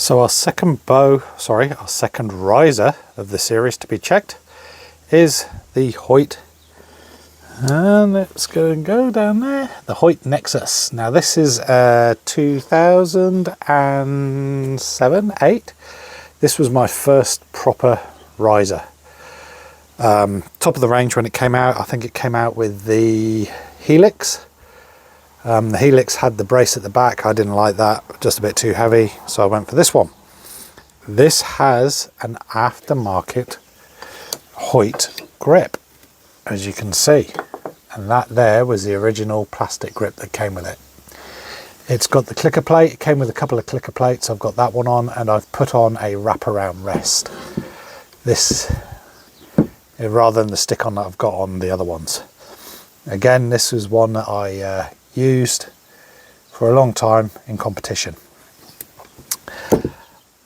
So our second riser of the series to be checked is the Hoyt, and it's going to go down there, the Hoyt Nexus. Now this is 2007-8. This was my first proper riser. Top of the range when it came out. I think it came out with the Helix. The Helix had the brace at the back. I didn't like that, just a bit too heavy, so I went for this one. This has an aftermarket Hoyt grip, as you can see, and that there was the original plastic grip that came with it. It's got the clicker plate. It came with a couple of clicker plates. I've got that one on, and I've put on a wraparound rest. This, rather than the stick-on that I've got on the other ones. Again, this was one that I used for a long time in competition.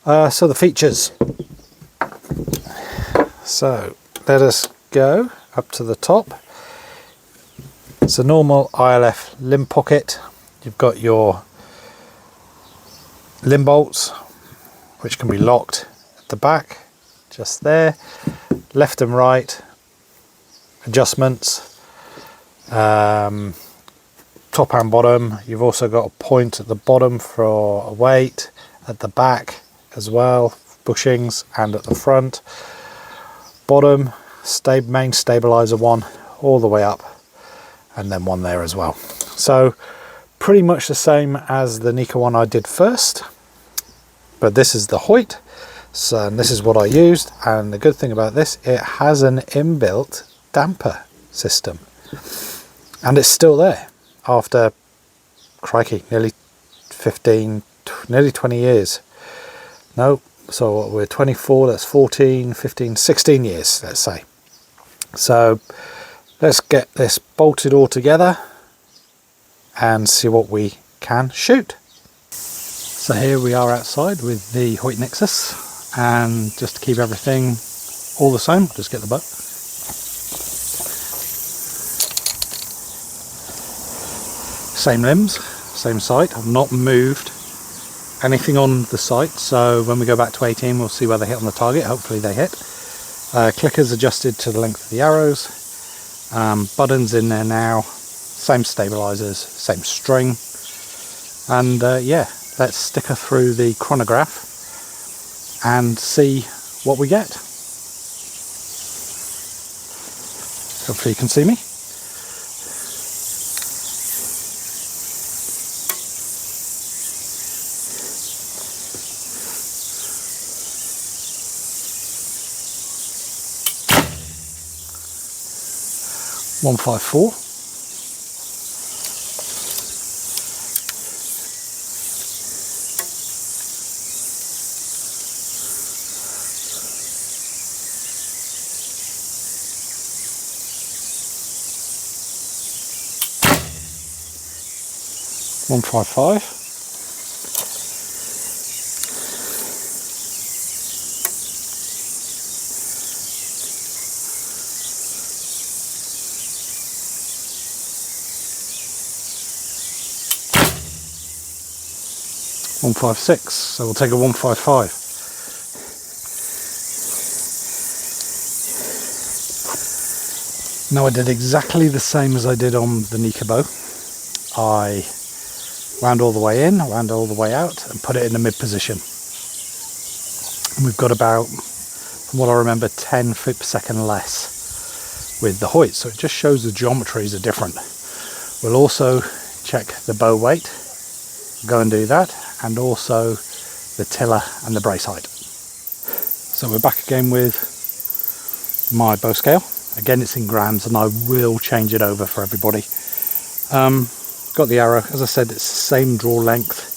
So the features. So let us go up to the top. It's a normal ILF limb pocket. You've got your limb bolts, which can be locked at the back, just there. Left and right adjustments. Top and bottom. You've also got a point at the bottom for a weight, at the back as well, bushings, and at the front. Bottom, main stabilizer one, all the way up, and then one there as well. So pretty much the same as the Nika one I did first, but this is the Hoyt. So, and this is what I used, and the good thing about this, it has an inbuilt damper system, and it's still there after, crikey, nearly 20 years. No, so we're 24, that's 14, 15, 16 years, let's say. So let's get this bolted all together and see what we can shoot. So here we are outside with the Hoyt Nexus, and just to keep everything all the same, just get the bow. Same limbs, same sight. I've not moved anything on the sight, so when we go back to 18 we'll see where they hit on the target. Hopefully they hit. Clickers adjusted to the length of the arrows. Buttons in there now. Same stabilizers, same string. And yeah, let's stick her through the chronograph and see what we get. Hopefully you can see me. One 154. One 155. One 156, so we'll take a 155. Now I did exactly the same as I did on the Nika bow. I wound all the way in, wound all the way out, and put it in the mid position. And we've got about, from what I remember, 10 feet per second less with the Hoyt, so it just shows the geometries are different. We'll also check the bow weight, go and do that, and also the tiller and the brace height. So we're back again with my bow scale. Again, it's in grams, and I will change it over for everybody. Got the arrow, as I said, it's the same draw length.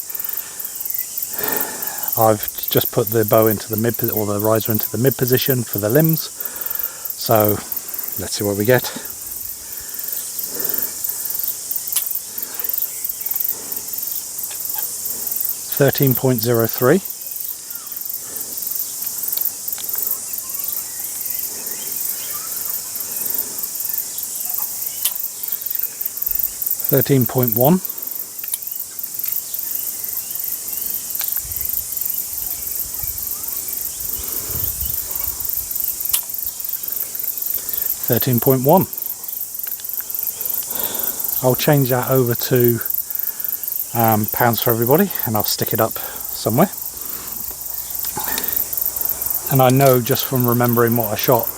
I've just put the bow into the mid, or the riser into the mid position for the limbs. So let's see what we get. .03. 13.1, 13.1. I'll change that over to pounds for everybody, and I'll stick it up somewhere. And I know just from remembering what I shot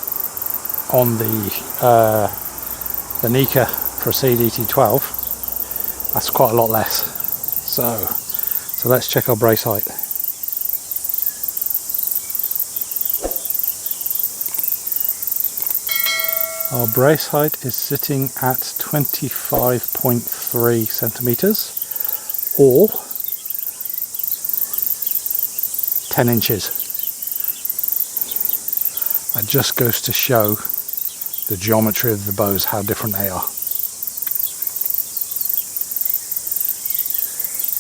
on the Nika Proceed ET12, that's quite a lot less. So let's check our brace height. Our brace height is sitting at 25.3 centimeters, or 10 inches. That just goes to show the geometry of the bows, how different they are.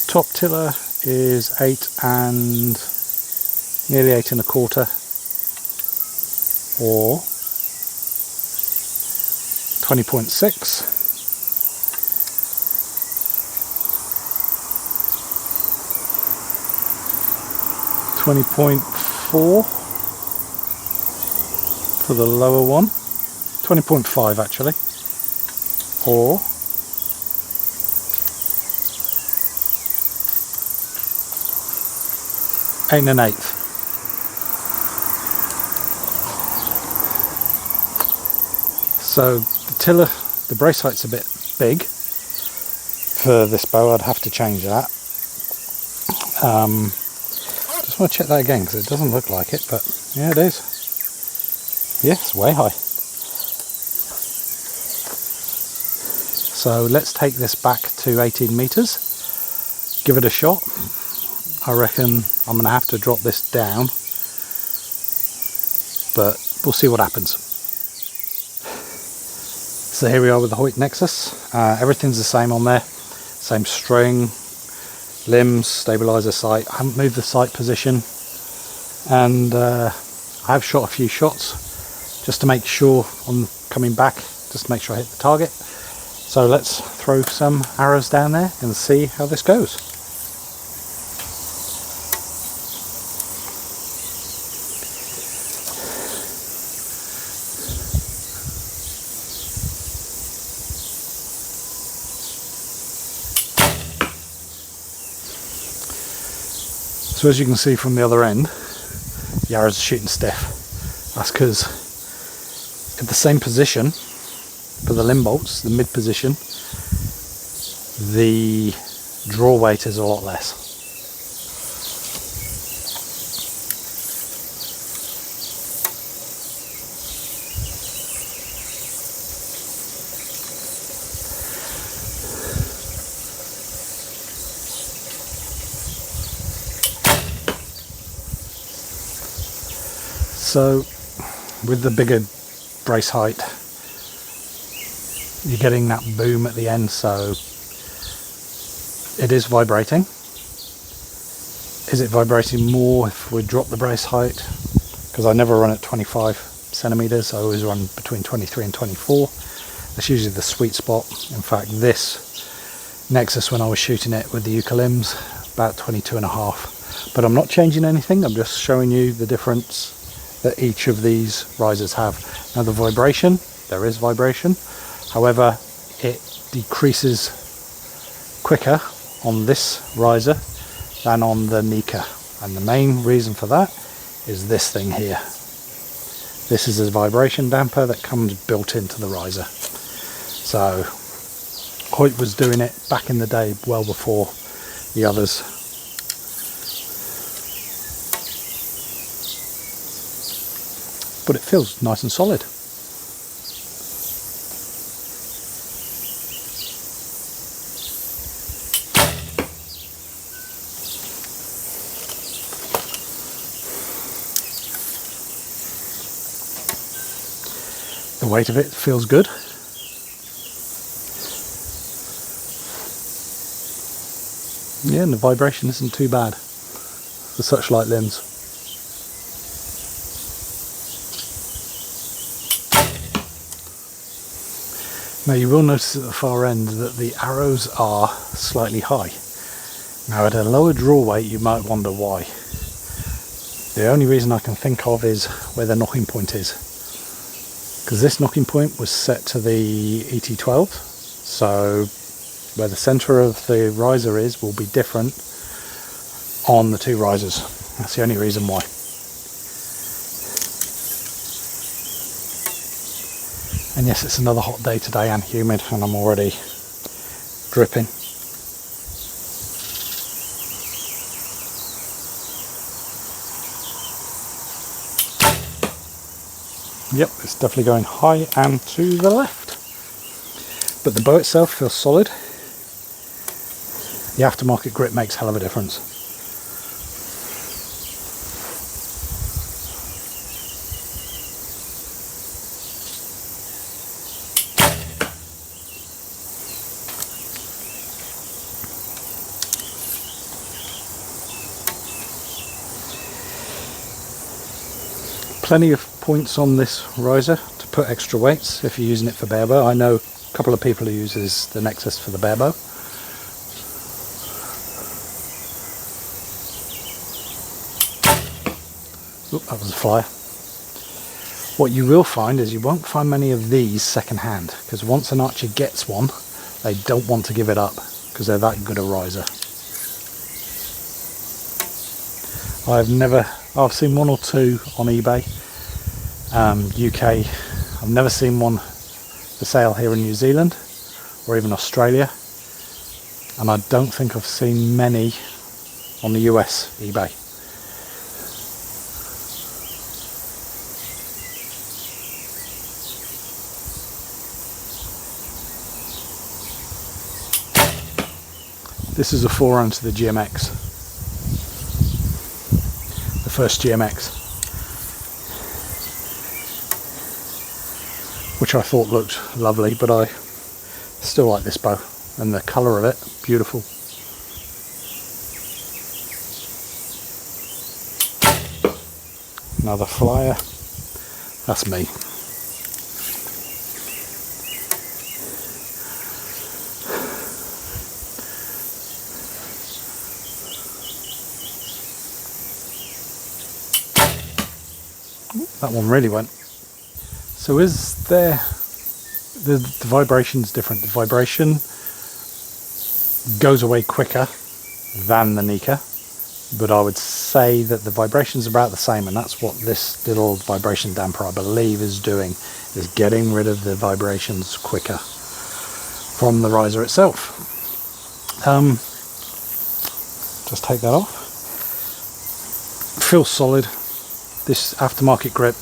Top tiller is 8 and nearly 8 1/4, or 20.6. .4 for the lower one, 20.5 actually, or 8 1/8. So the tiller, the brace height's a bit big for this bow. I'd have to change that. Just want to check that again because it doesn't look like it, but yeah, it is. Yeah, it's way high. So let's take this back to 18 meters, give it a shot. I reckon I'm going to have to drop this down, but we'll see what happens. So here we are with the Hoyt Nexus. Everything's the same on there, same string, limbs, stabilizer sight. I haven't moved the sight position, and I have shot a few shots just to make sure on coming back, just to make sure I hit the target. So let's throw some arrows down there and see how this goes. So as you can see from the other end, the arrows are shooting stiff. That's because at the same position for the limb bolts, the mid position, the draw weight is a lot less. So with the bigger brace height, you're getting that boom at the end, so it is vibrating. Is it vibrating more if we drop the brace height? Because I never run at 25 centimeters, I always run between 23 and 24. That's usually the sweet spot. In fact, this Nexus, when I was shooting it with the Uka limbs, about 22.5. But I'm not changing anything, I'm just showing you the difference that each of these risers have. Now the vibration, there is vibration, however it decreases quicker on this riser than on the Nika, and the main reason for that is this thing here. This is a vibration damper that comes built into the riser. So Hoyt was doing it back in the day, well before the others. But it feels nice and solid. The weight of it feels good. Yeah, and the vibration isn't too bad for such light limbs. Now you will notice at the far end that the arrows are slightly high. Now at a lower draw weight you might wonder why. The only reason I can think of is where the knocking point is. because this knocking point was set to the ET12, so where the center of the riser is will be different on the two risers. That's the only reason why. And yes, it's another hot day today and humid, and I'm already dripping. Yep, it's definitely going high and to the left. But the bow itself feels solid. The aftermarket grip makes hell of a difference. Plenty of points on this riser to put extra weights if you're using it for bare bow. I know a couple of people who uses the Nexus for the bare bow. Oop, that was a flyer. What you will find is you won't find many of these second hand, because once an archer gets one, they don't want to give it up because they're that good a riser. I've seen one or two on eBay, UK. I've never seen one for sale here in New Zealand or even Australia, and I don't think I've seen many on the US eBay. This is a forerunner to the GMX. The first GMX, which I thought looked lovely, but I still like this bow, and the colour of it, beautiful. Another flyer, that's me. That one really went. So is there, the vibration's different. The vibration goes away quicker than the Nika, but I would say that the vibration's about the same, and that's what this little vibration damper, I believe, is doing, is getting rid of the vibrations quicker from the riser itself. Just take that off. Feels solid. This aftermarket grip,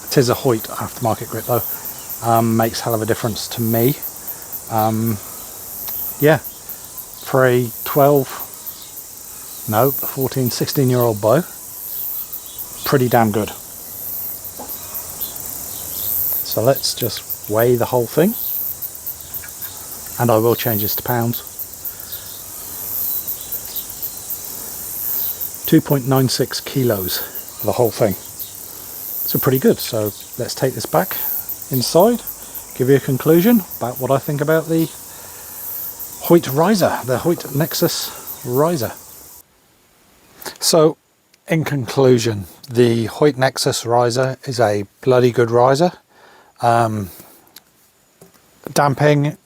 it is a Hoyt aftermarket grip though, makes hell of a difference to me. Yeah, for a 14, 16 year old bow, pretty damn good. So let's just weigh the whole thing, and I will change this to pounds. 2.96 kilos. The whole thing. So pretty good. So let's take this back inside, give you a conclusion about what I think about the Hoyt riser, the Hoyt Nexus riser. So in conclusion, the Hoyt Nexus riser is a bloody good riser. Damping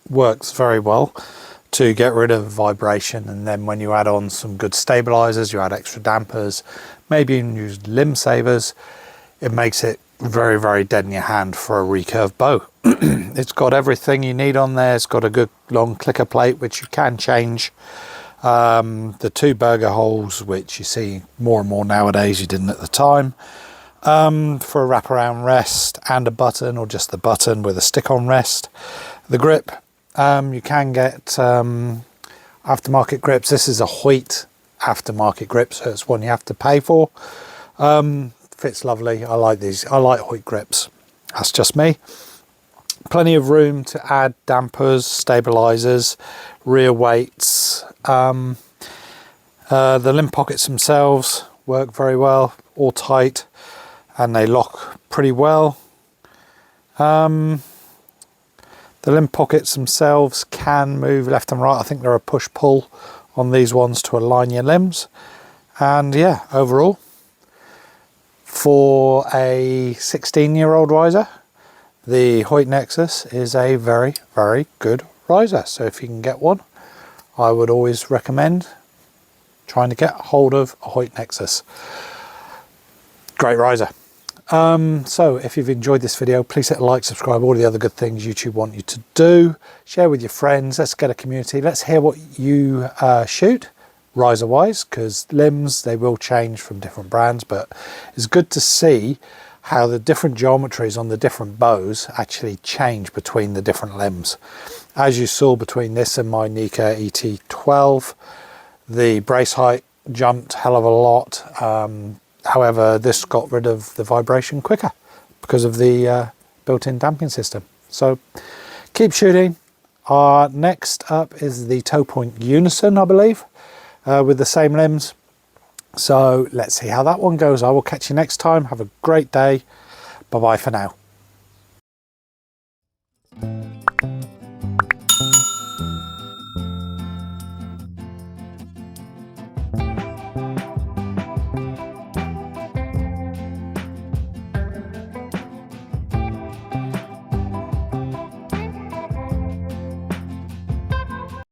works very well to get rid of vibration, and then when you add on some good stabilizers, you add extra dampers, maybe even use limb savers, it makes it very, very dead in your hand for a recurve bow. It's got everything you need on there. It's got a good long clicker plate, which you can change. The two burger holes, which you see more and more nowadays, you didn't at the time, for a wraparound rest, and a button, or just the button with a stick-on rest. The grip, you can get aftermarket grips. This is a Hoyt aftermarket grip, so it's one you have to pay for. Fits lovely. I like these. I like Hoyt grips. That's just me. Plenty of room to add dampers, stabilizers, rear weights. The limb pockets themselves work very well, all tight, and they lock pretty well. The limb pockets themselves can move left and right. I think they're a push-pull on these ones to align your limbs. And yeah, overall, for a 16-year-old riser, the Hoyt Nexus is a very, very good riser. So if you can get one, I would always recommend trying to get hold of a Hoyt Nexus. Great riser. So if you've enjoyed this video, please hit like, subscribe, all the other good things YouTube want you to do. Share with your friends. Let's get a community. Let's hear what you shoot riser wise, because limbs, they will change from different brands, but it's good to see how the different geometries on the different bows actually change between the different limbs. As you saw between this and my Nika ET12, the brace height jumped hell of a lot. However, this got rid of the vibration quicker because of the built-in damping system. So keep shooting. Next up is the toe point unison, I believe, with the same limbs. So let's see how that one goes. I will catch you next time. Have a great day. Bye bye for now.